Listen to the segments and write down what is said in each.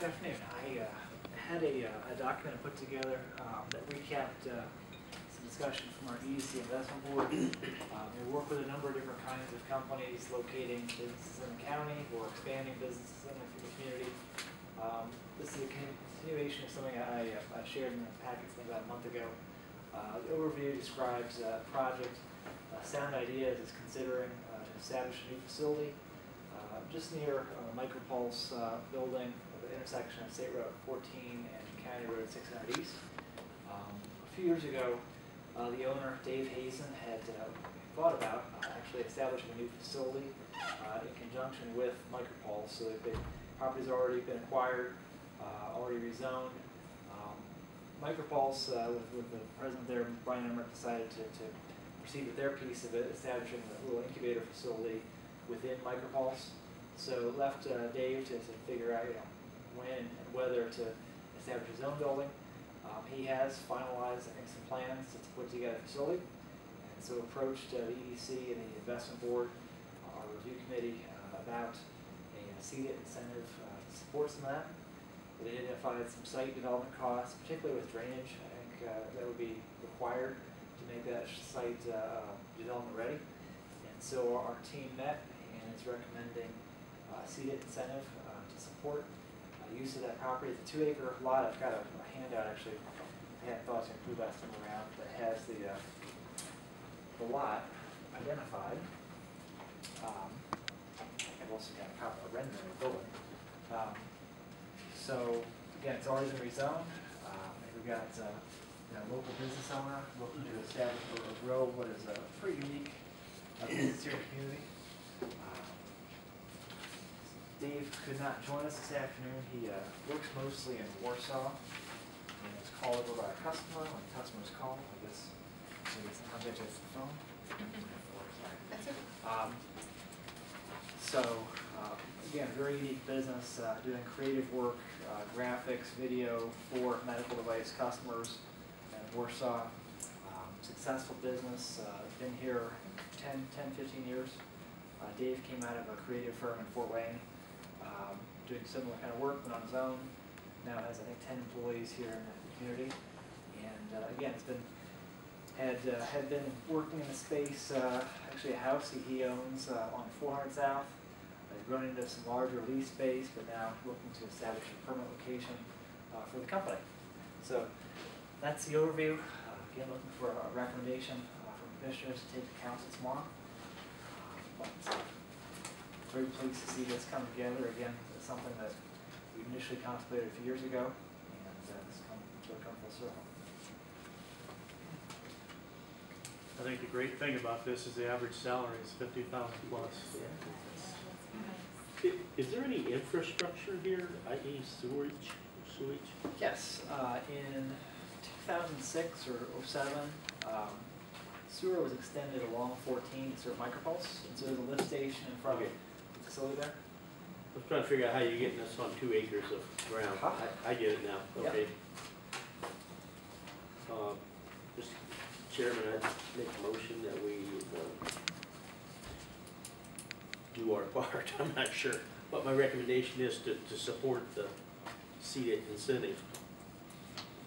Good afternoon. I had a document put together that recapped some discussion from our EDC investment board. We work with a number of different kinds of companies locating businesses in the county or expanding businesses in the community. This is a continuation of something I shared in the packets about a month ago. The overview describes a project Sound Ideas is considering to establish a new facility just near Micropulse building at the intersection of State Road 14 and County Road 600 East. A few years ago, the owner, Dave Hazen, had thought about actually establishing a new facility in conjunction with Micropulse. So the property's already been acquired, already rezoned. Micropulse, with the president there, Brian Emmerich, decided to proceed with their piece of it, establishing a little incubator facility within Micropulse. So left Dave to figure out when and whether to establish his own building. He has finalized, I think, some plans to put together a facility, and so approached the EDC and the investment board, our review committee, about a seeded incentive to support some of that. It identified some site development costs, particularly with drainage. I think that would be required to make that site development ready. And so our team met and is recommending seeded incentive to support use of that property. It's a 2-acre lot. I've got a handout actually. I hadn't thought to include that time around that has the lot identified. I've also got a copy of a rendering of the building. So again, it's already been rezoned. We've got local business owner looking to establish or grow what is a pretty unique business here in the community. Dave could not join us this afternoon. He works mostly in Warsaw and is called over by a customer. When customers call, I guess maybe sometimes they just the phone. That's it. Again, very unique business, doing creative work, graphics, video for medical device customers in Warsaw. Successful business, been here 10, 15 years. Dave came out of a creative firm in Fort Wayne, doing similar kind of work, but on his own. Now has, I think, 10 employees here in the community. And again, it's been had been working in the space, actually a house he owns on 400 South. He's grown into some larger lease space, but now looking to establish a permanent location for the company. So that's the overview. Again, looking for a recommendation from commissioners to take to council tomorrow. Very pleased to see this come together. Again, it's something that we initially contemplated a few years ago, and it's come full circle. I think the great thing about this is the average salary is $50,000 plus. Yeah. Is there any infrastructure here, i.e. sewage? Yes. In 2006 or 07, sewer was extended along 14 to serve Micropulse, and so there's a lift station in front of the facility there. I was trying to figure out how you're getting this on 2 acres of ground. I get it now. Okay. Mr. Chairman, I'd make a motion that we do our part. I'm not sure what my recommendation is to support the seeded incentive.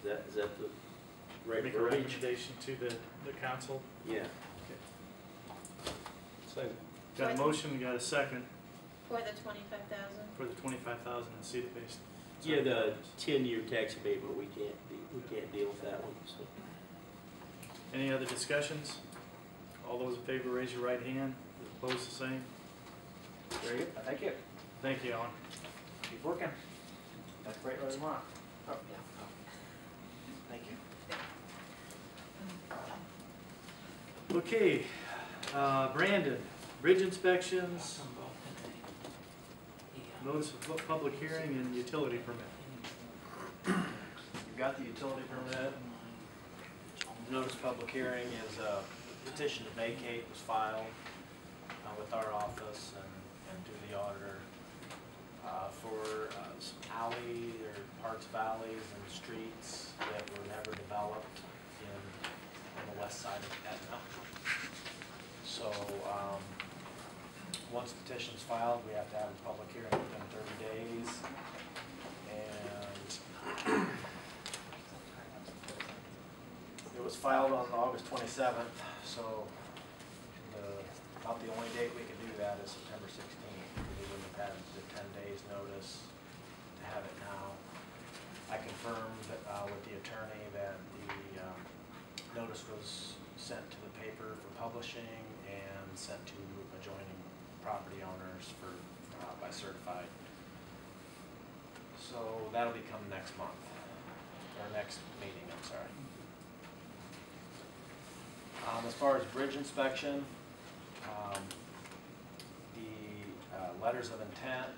Is that the right Make a recommendation to the council. Yeah. Okay. Second. Got a motion, got a second. For the 25,000. For the 25,000 in seeded based. Yeah, the 10-year tax abatement, we can't deal with that one. So. Any other discussions? All those in favor, raise your right hand. Opposed, the same. Very good. Thank you. Thank you, Alan. Keep working. That's great. What you want. Oh, yeah. Thank you. Okay, Brandon, bridge inspections, notice of public hearing and utility permit. You've got the utility permit. Notice of public hearing is a petition to vacate was filed with our office and to the auditor for some alley or parts of alleys and streets that were never developed on the west side of Etna. So once the petition's filed, we have to have a public hearing within 30 days. filed on August 27th, so about the only date we could do that is September 16th. We wouldn't have had the 10 days notice to have it now. I confirmed with the attorney that the notice was sent to the paper for publishing and sent to adjoining property owners for by certified. So that'll be coming next month, or next meeting, I'm sorry. As far as bridge inspection, the letters of intent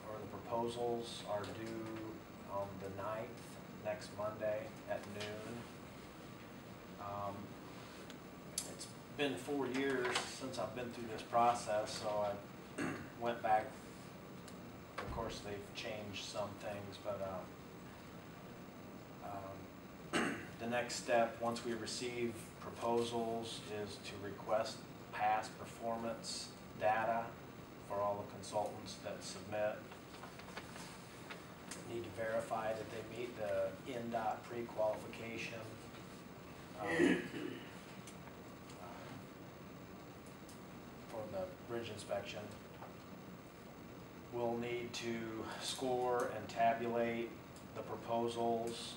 or the proposals are due on the 9th, next Monday at noon. It's been 4 years since I've been through this process, so I went back. Of course, they've changed some things, but the next step, once we receive proposals, is to request past performance data for all the consultants that submit. Need to verify that they meet the NDOT pre-qualification for the bridge inspection. We'll need to score and tabulate the proposals.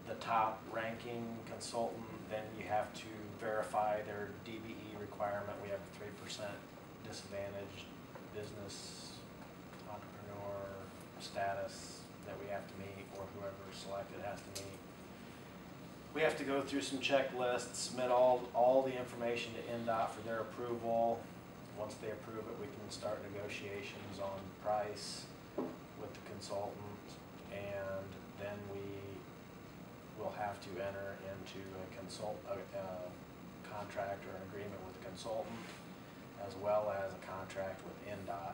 The top ranking consultant, then you have to verify their DBE requirement. We have a 3% disadvantaged business entrepreneur status that we have to meet, or whoever selected has to meet. We have to go through some checklists, submit all the information to NDOT for their approval. Once they approve it, we can start negotiations on price with the consultant, and then we will have to enter into a contract or an agreement with the consultant, as well as a contract with NDOT.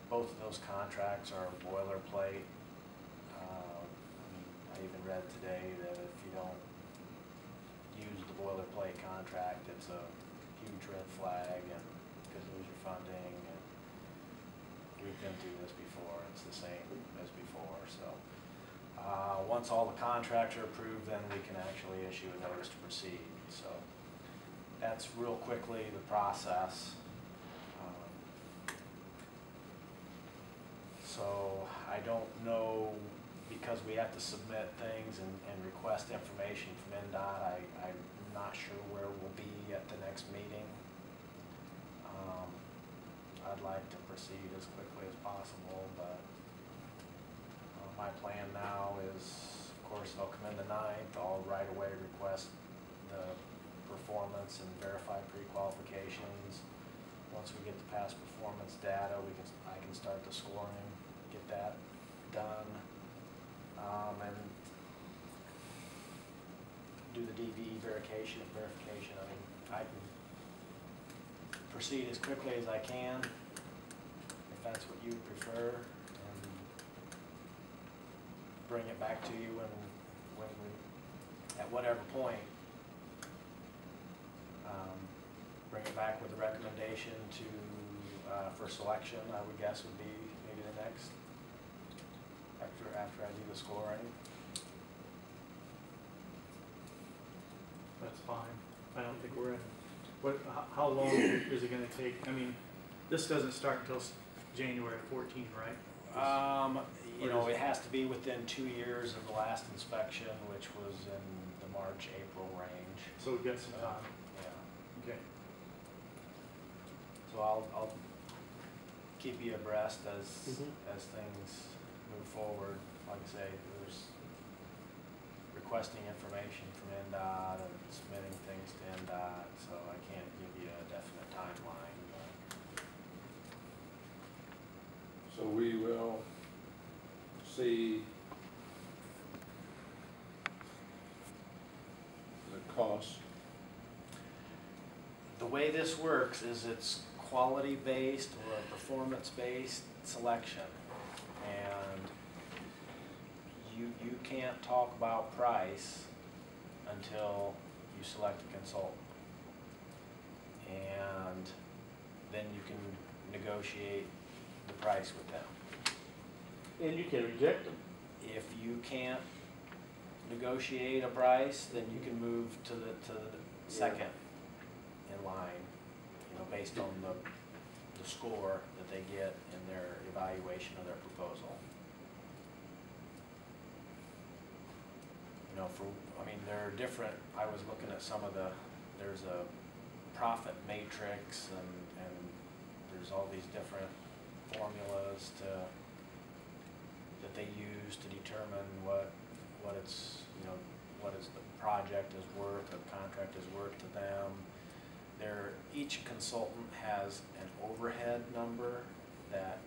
Both of those contracts are boilerplate. I even read today that if you don't use the boilerplate contract, it's a huge red flag and could lose your funding. And we've been through this before. It's the same as before. So once all the contracts are approved, then we can actually issue a notice to proceed. So that's real quickly the process. So I don't know, because we have to submit things and request information from NDOT, I'm not sure where we'll be at the next meeting. I'd like to proceed as quickly as possible, but my plan now is, of course, they'll come in the 9th. I'll right away request the performance and verify pre-qualifications. Once we get the past performance data, I can start the scoring, get that done, and do the DBE verification. I mean, I can proceed as quickly as I can, if that's what you prefer, and bring it back to you when we, at whatever point, bring it back with a recommendation to for selection. I would guess would be maybe the next, after I do the scoring. That's fine. I don't think we're in. How long is it gonna take? I mean, this doesn't start until January 14, right? You know, it has to be within 2 years of the last inspection, which was in the March, April range. So we've got some time. Yeah. Okay. So I'll keep you abreast as things move forward. Like I say, there's requesting information from NDOT and submitting things to NDOT, so I can't give you a definite timeline. So we will see the cost. The way this works is it's quality-based or performance-based selection, and you can't talk about price until you select a consultant, and then you can negotiate the price with them. And you can reject them. If you can't negotiate a price, then you can move to the second in line, you know, based on the score that they get in their evaluation of their proposal. You know, I mean, there are different, I was looking at some of there's a profit matrix and there's all these different formulas that they use to determine what it's, you know, what is the project is worth, or the contract is worth to them. Each consultant has an overhead number that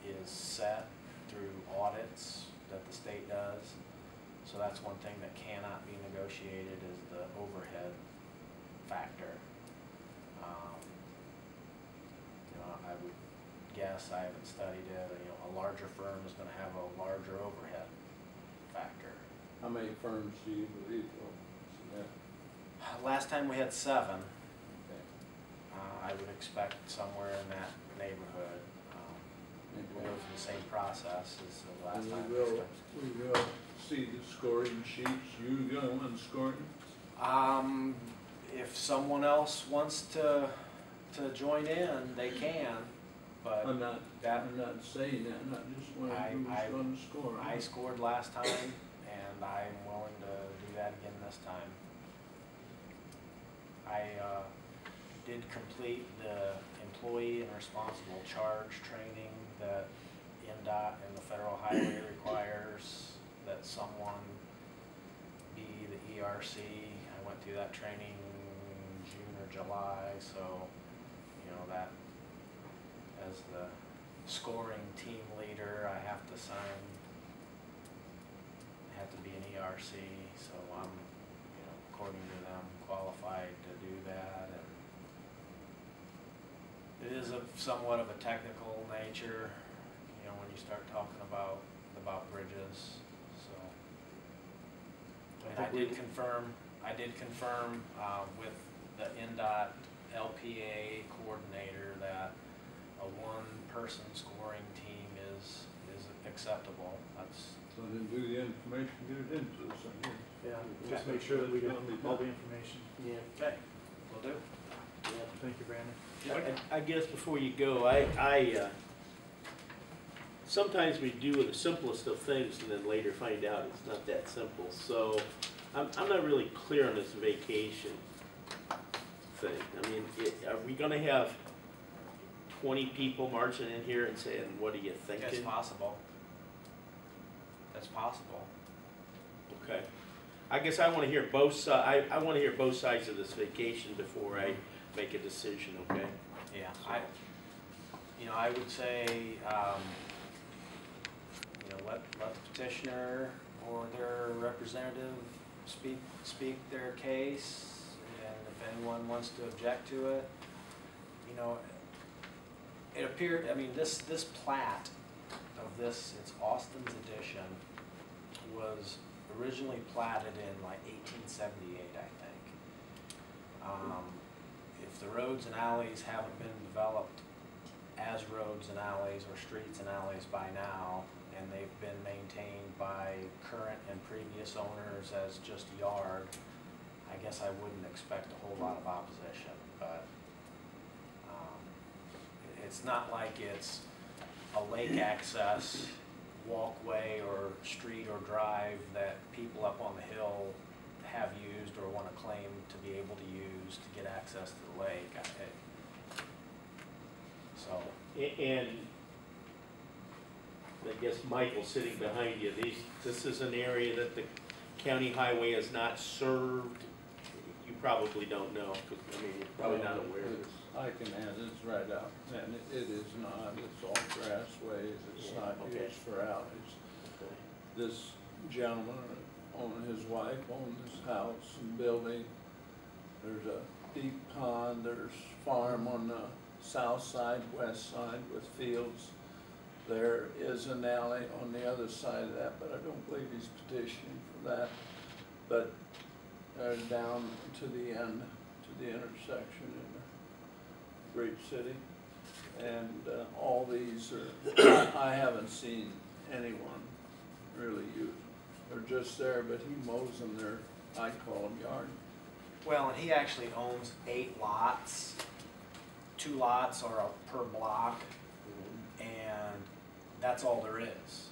is set through audits that the state does. So that's one thing that cannot be negotiated, is the overhead factor. You know, I would guess, I haven't studied it, you know, a larger firm is gonna have a larger overhead factor. How many firms do you believe will submit? Last time we had 7. Okay. I would expect somewhere in that neighborhood. We'll go through the same process as the last And time. we will see the scoring sheets. You the only one scoring? If someone else wants to join in, they can, but I'm not that, saying that, not just one who's going to score. I scored last time, and I'm willing to do that again this time. I did complete the employee and responsible charge training that NDOT and the Federal Highway requires that someone be the ERC. I went through that training in June or July, so, you know, that as the scoring team leader, I have to be an ERC, so I'm, you know, according to them, qualified to do that. And it is somewhat of a technical nature, you know, when you start talking about bridges. So, and I did confirm with the NDOT LPA coordinator that a one-person scoring team is acceptable. That's So then do the information, get it into us. Yeah, just make sure that we get all the information. Yeah. okay. Will do. Yeah. Thank you, Brandon. I guess before you go, sometimes we do the simplest of things and then later find out it's not that simple. So I'm not really clear on this vacation thing. I mean, are we gonna have 20 people marching in here and saying, what are you thinking? That's possible. That's possible. Okay. I guess I wanna hear both sides, I wanna hear both sides of this vacation before I make a decision, okay? Yeah, I would say, let the petitioner or their representative speak their case, and if anyone wants to object to it, it appeared, this plat of this, it's Austin's edition, was originally platted in like 1878, I think. If the roads and alleys haven't been developed as roads and alleys or streets and alleys by now, and they've been maintained by current and previous owners as just a yard, I guess I wouldn't expect a whole lot of opposition, but it's not like it's a lake access walkway or street or drive that people up on the hill have used or want to claim to be able to use to get access to the lake. And I guess Michael sitting behind you, this is an area that the county highway has not served. You probably don't know, because you're probably not aware of this. I can add, it's right out, and it is not, it's all grassways, it's not used for alleys. Okay. This gentleman, his wife owned this house and building. There's a deep pond, there's farm on the south side, west side with fields. There is an alley on the other side of that, but I don't believe he's petitioning for that. But down to the end, to the intersection in the great city. And all these are, I haven't seen anyone really use them. They're just there, but he mows them there, I call them yard. Well, and he actually owns 8 lots. 2 lots are per block, and that's all there is.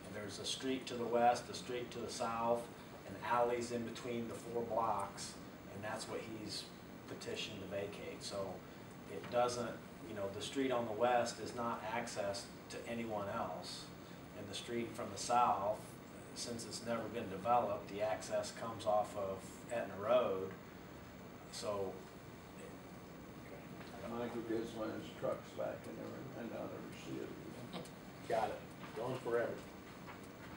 And there's a street to the west, a street to the south, and alleys in between the 4 blocks, and that's what he's petitioned to vacate. So it doesn't, you know, the street on the west is not accessed to anyone else. And the street from the south, since it's never been developed, the access comes off of Etna Road. So Michael gets one of his trucks back and everything, I never see it again. Got it, going forever.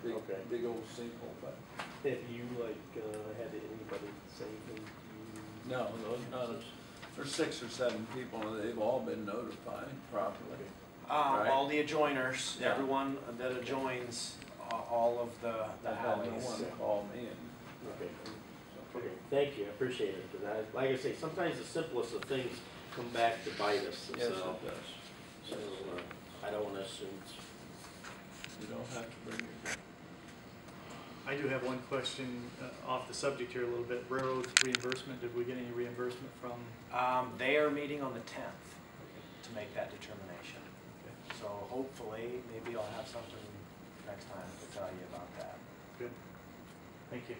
Big, Okay. big old sinkhole back. Have you had anybody say anything to you? No, those, not as, there's 6 or 7 people, and they've all been notified properly. Right. all the adjoiners, Yeah. everyone that adjoins all of the I had no alleys. one call me and. Okay. Okay, thank you, I appreciate it, because like I say, sometimes the simplest of things come back to bite us, Yes, it so, does. so, I don't wanna assume. You don't have to bring it. I do have one question off the subject here a little bit. Railroad reimbursement, did we get any reimbursement from? They are meeting on the 10th to make that determination. So hopefully, maybe I'll have something next time to tell you about that. Good, thank you.